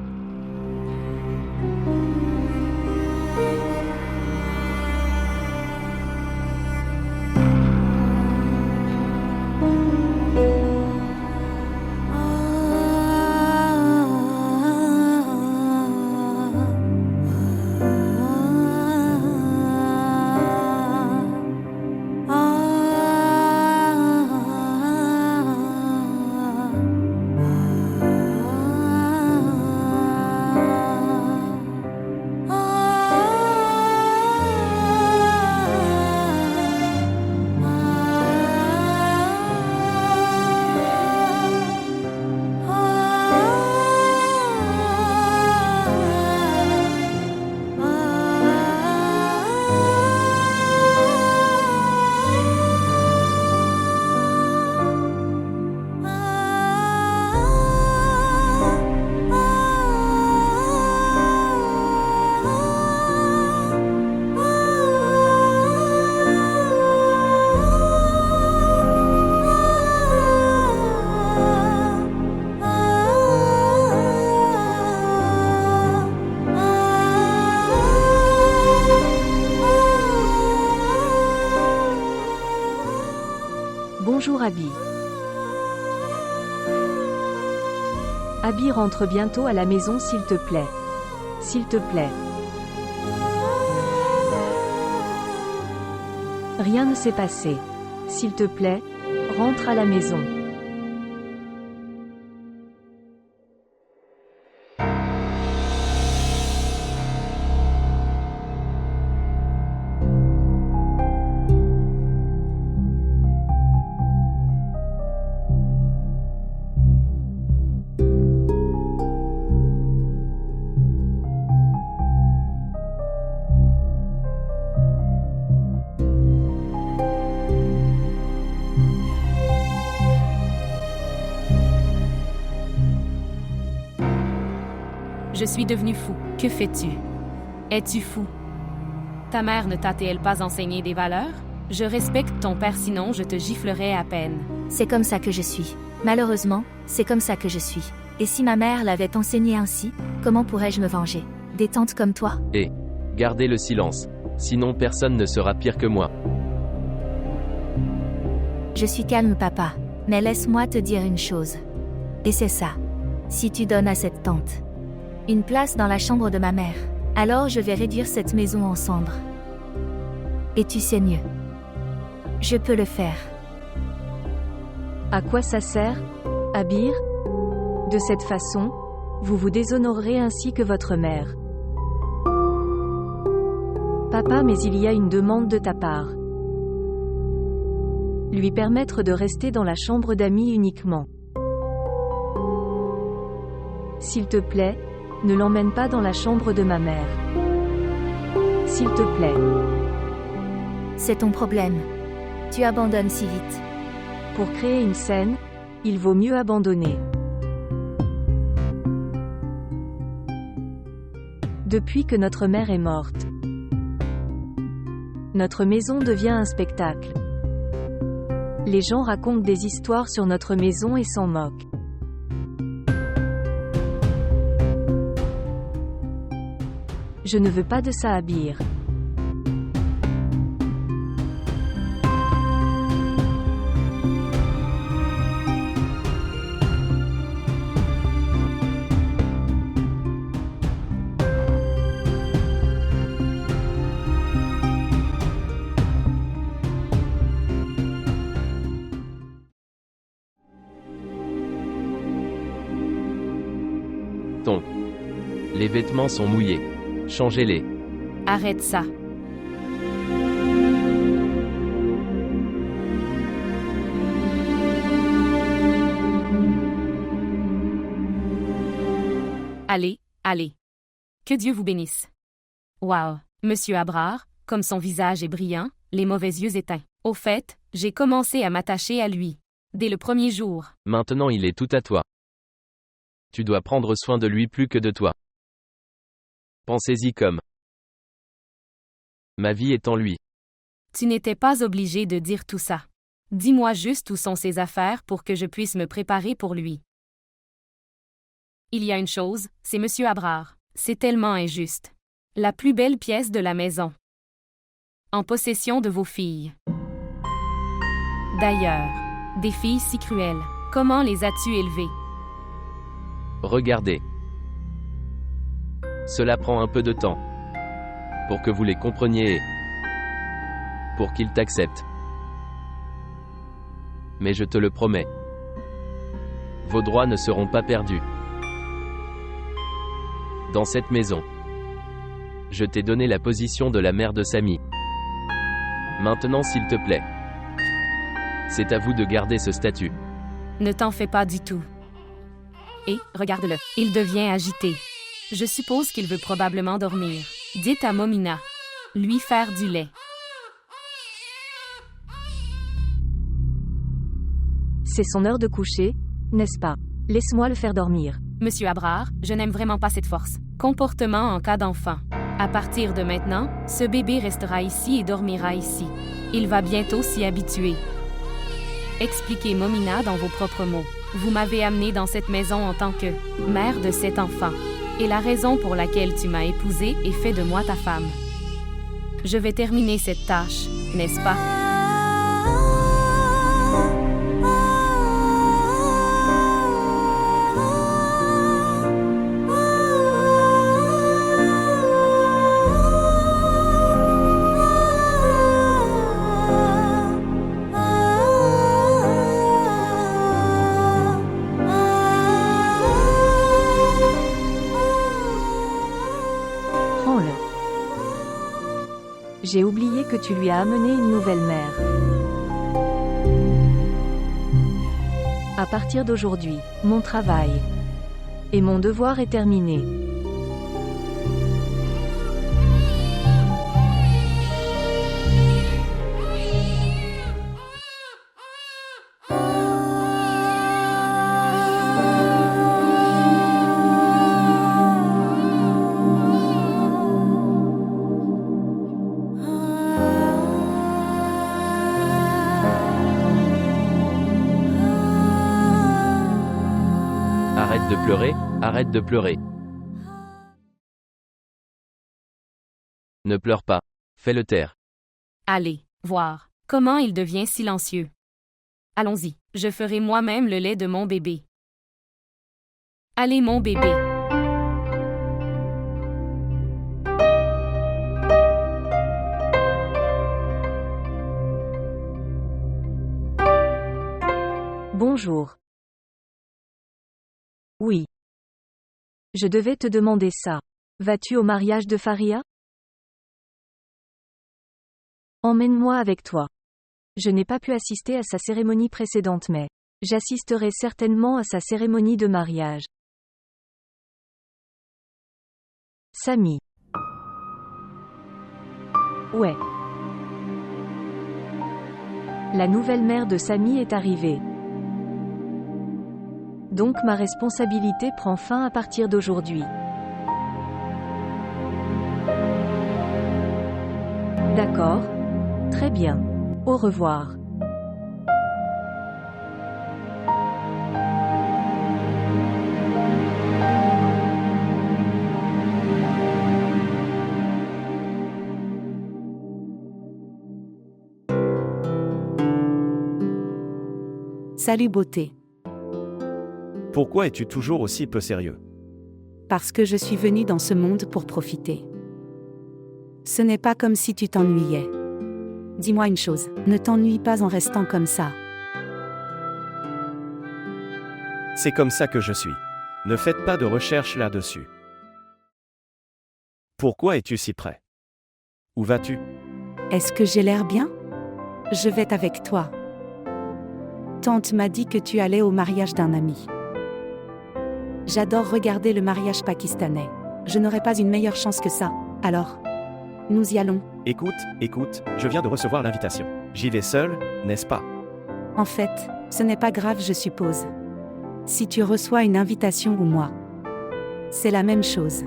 Bonjour Abby. Abby rentre bientôt à la maison s'il te plaît. S'il te plaît. Rien ne s'est passé. S'il te plaît, rentre à la maison. Je suis devenu fou. Que fais-tu? Es-tu fou? Ta mère ne t'a-t-elle pas enseigné des valeurs? Je respecte ton père, sinon je te giflerais à peine. C'est comme ça que je suis. Malheureusement, c'est comme ça que je suis. Et si ma mère l'avait enseigné ainsi, comment pourrais-je me venger? Des tantes comme toi? Et gardez le silence. Sinon personne ne sera pire que moi. Je suis calme, papa. Mais laisse-moi te dire une chose. Et c'est ça. Si tu donnes à cette tante une place dans la chambre de ma mère, alors je vais réduire cette maison en cendres. Et tu sais mieux. Je peux le faire. À quoi ça sert, Abir? De cette façon, vous vous déshonorerez ainsi que votre mère. Papa, mais il y a une demande de ta part. Lui permettre de rester dans la chambre d'amis uniquement. S'il te plaît, ne l'emmène pas dans la chambre de ma mère. S'il te plaît. C'est ton problème. Tu abandonnes si vite. Pour créer une scène, il vaut mieux abandonner. Depuis que notre mère est morte, notre maison devient un spectacle. Les gens racontent des histoires sur notre maison et s'en moquent. Je ne veux pas de ça, Abir. Les vêtements sont mouillés. Changez-les. Arrête ça. Allez, allez. Que Dieu vous bénisse. Wow, Monsieur Abrard, comme son visage est brillant, les mauvais yeux éteints. Au fait, j'ai commencé à m'attacher à lui. Dès le premier jour. Maintenant il est tout à toi. Tu dois prendre soin de lui plus que de toi. Pensez-y comme. Ma vie est en lui. Tu n'étais pas obligé de dire tout ça. Dis-moi juste où sont ses affaires pour que je puisse me préparer pour lui. Il y a une chose, c'est Monsieur Abrard. C'est tellement injuste. La plus belle pièce de la maison. En possession de vos filles. D'ailleurs, des filles si cruelles, comment les as-tu élevées? Regardez. Cela prend un peu de temps. Pour que vous les compreniez et pour qu'ils t'acceptent. Mais je te le promets. Vos droits ne seront pas perdus. Dans cette maison. Je t'ai donné la position de la mère de Samy. Maintenant s'il te plaît. C'est à vous de garder ce statut. Ne t'en fais pas du tout. Et, regarde-le, il devient agité. Je suppose qu'il veut probablement dormir. Dites à Momina. Lui faire du lait. C'est son heure de coucher, n'est-ce pas? Laisse-moi le faire dormir. Monsieur Abrard, je n'aime vraiment pas cette force. Comportement en cas d'enfant. À partir de maintenant, ce bébé restera ici et dormira ici. Il va bientôt s'y habituer. Expliquez Momina dans vos propres mots. Vous m'avez amené dans cette maison en tant que mère de cet enfant. Et la raison pour laquelle tu m'as épousée et fait de moi ta femme. Je vais terminer cette tâche, n'est-ce pas? J'ai oublié que tu lui as amené une nouvelle mère. À partir d'aujourd'hui, mon travail et mon devoir est terminé. Arrête de pleurer, arrête de pleurer. Ne pleure pas. Fais-le taire. Allez, voir comment il devient silencieux. Allons-y, je ferai moi-même le lait de mon bébé. Allez mon bébé. Bonjour. Oui. Je devais te demander ça. Vas-tu au mariage de Faria? Emmène-moi avec toi. Je n'ai pas pu assister à sa cérémonie précédente mais j'assisterai certainement à sa cérémonie de mariage. Samy. Ouais. La nouvelle mère de Samy est arrivée. Donc ma responsabilité prend fin à partir d'aujourd'hui. D'accord. Très bien. Au revoir. Salut beauté. Pourquoi es-tu toujours aussi peu sérieux? Parce que je suis venue dans ce monde pour profiter. Ce n'est pas comme si tu t'ennuyais. Dis-moi une chose, ne t'ennuie pas en restant comme ça. C'est comme ça que je suis. Ne faites pas de recherche là-dessus. Pourquoi es-tu si près? Où vas-tu? Est-ce que j'ai l'air bien? Je vais avec toi. Tante m'a dit que tu allais au mariage d'un ami. J'adore regarder le mariage pakistanais. Je n'aurais pas une meilleure chance que ça. Alors, nous y allons. Écoute, je viens de recevoir l'invitation. J'y vais seul, n'est-ce pas? En fait, ce n'est pas grave, je suppose. Si tu reçois une invitation ou moi, c'est la même chose.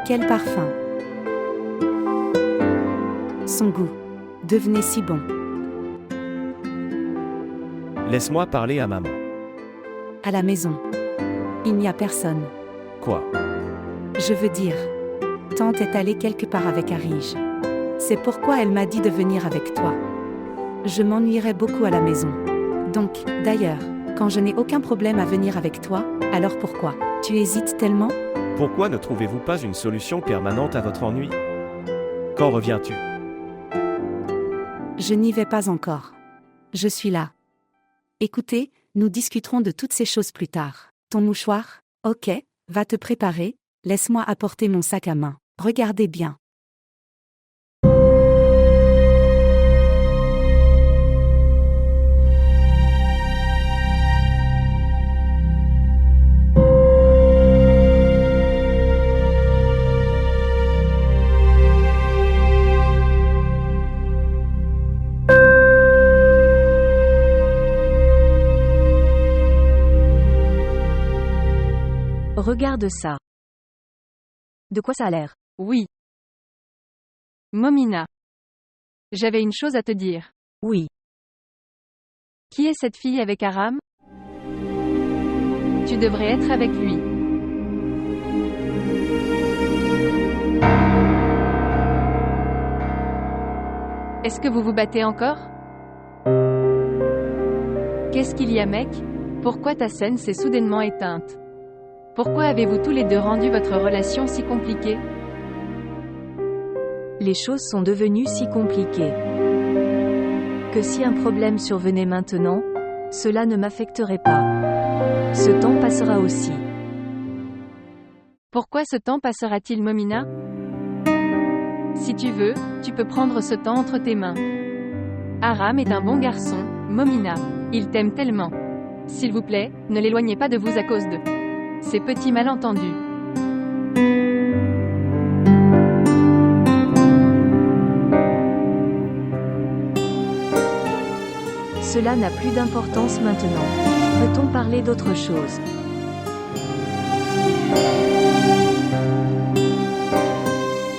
Quel parfum. Son goût devenait si bon. Laisse-moi parler à maman. À la maison, il n'y a personne. Quoi? Je veux dire, tante est allée quelque part avec Arij. C'est pourquoi elle m'a dit de venir avec toi. Je m'ennuierais beaucoup à la maison. Donc, d'ailleurs, quand je n'ai aucun problème à venir avec toi, alors pourquoi tu hésites tellement? Pourquoi ne trouvez-vous pas une solution permanente à votre ennui? Quand reviens-tu? Je n'y vais pas encore. Je suis là. Écoutez, nous discuterons de toutes ces choses plus tard. Ton mouchoir? Ok, va te préparer, laisse-moi apporter mon sac à main. Regardez bien. Regarde ça. De quoi ça a l'air? Oui. Momina. J'avais une chose à te dire. Oui. Qui est cette fille avec Aram? Tu devrais être avec lui. Est-ce que vous vous battez encore? Qu'est-ce qu'il y a, mec? Pourquoi ta scène s'est soudainement éteinte? Pourquoi avez-vous tous les deux rendu votre relation si compliquée? Les choses sont devenues si compliquées que si un problème survenait maintenant, cela ne m'affecterait pas. Ce temps passera aussi. Pourquoi ce temps passera-t-il, Momina? Si tu veux, tu peux prendre ce temps entre tes mains. Aram est un bon garçon, Momina. Il t'aime tellement. S'il vous plaît, ne l'éloignez pas de vous à cause de ces petits malentendus. Cela n'a plus d'importance maintenant. Peut-on parler d'autre chose?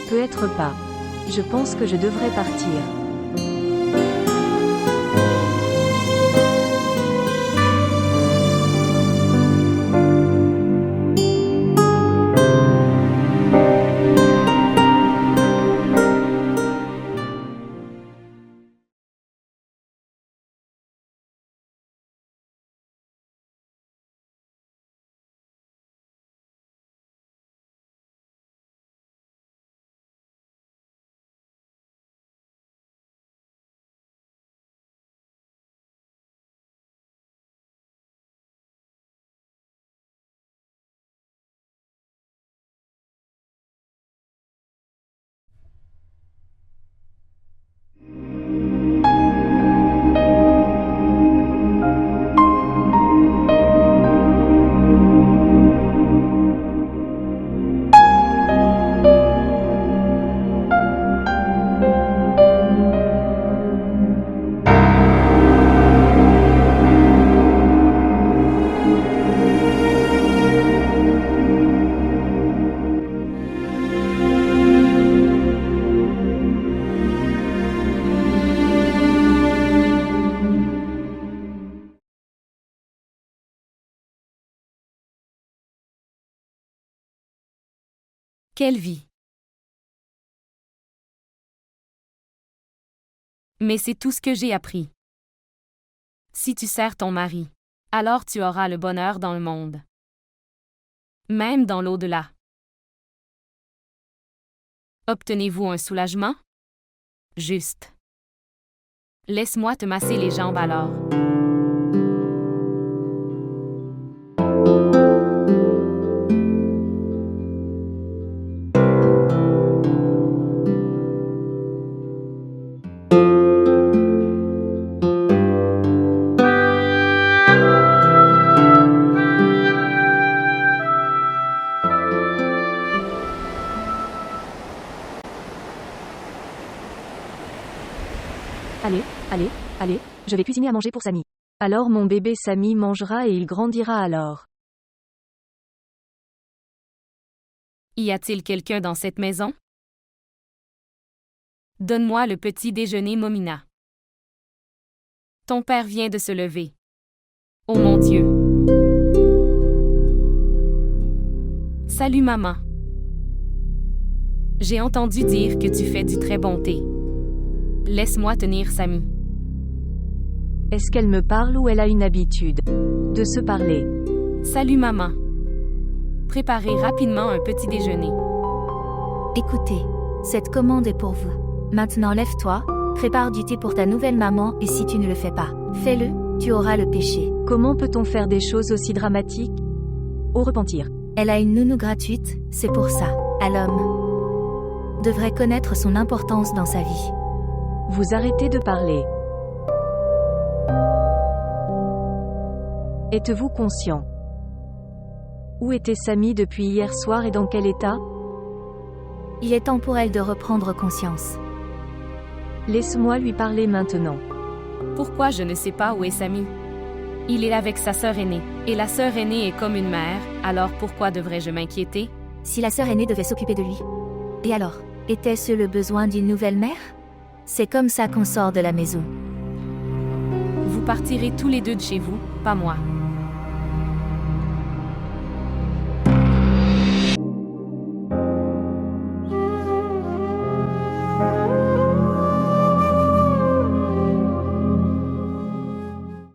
Peut-être pas. Je pense que je devrais partir. Quelle vie! Mais c'est tout ce que j'ai appris. Si tu sers ton mari, alors tu auras le bonheur dans le monde. Même dans l'au-delà. Obtenez-vous un soulagement? Juste. Laisse-moi te masser les jambes alors. Je vais cuisiner à manger pour Samy. Alors mon bébé Samy mangera et il grandira alors. Y a-t-il quelqu'un dans cette maison? Donne-moi le petit déjeuner, Momina. Ton père vient de se lever. Oh mon Dieu! Salut maman. J'ai entendu dire que tu fais du très bon thé. Laisse-moi tenir Samy. Est-ce qu'elle me parle ou elle a une habitude de se parler? Salut maman. Préparez rapidement un petit déjeuner. Écoutez, cette commande est pour vous. Maintenant lève-toi, prépare du thé pour ta nouvelle maman et si tu ne le fais pas, fais-le, tu auras le péché. Comment peut-on faire des choses aussi dramatiques? Au repentir. Elle a une nounou gratuite, c'est pour ça. À l'homme devrait connaître son importance dans sa vie. Vous arrêtez de parler. Êtes-vous conscient? Où était Samy depuis hier soir et dans quel état? Il est temps pour elle de reprendre conscience. Laisse-moi lui parler maintenant. Pourquoi je ne sais pas où est Samy? Il est avec sa sœur aînée, et la sœur aînée est comme une mère, alors pourquoi devrais-je m'inquiéter? Si la sœur aînée devait s'occuper de lui. Et alors, était-ce le besoin d'une nouvelle mère? C'est comme ça qu'on sort de la maison. Vous partirez tous les deux de chez vous, pas moi.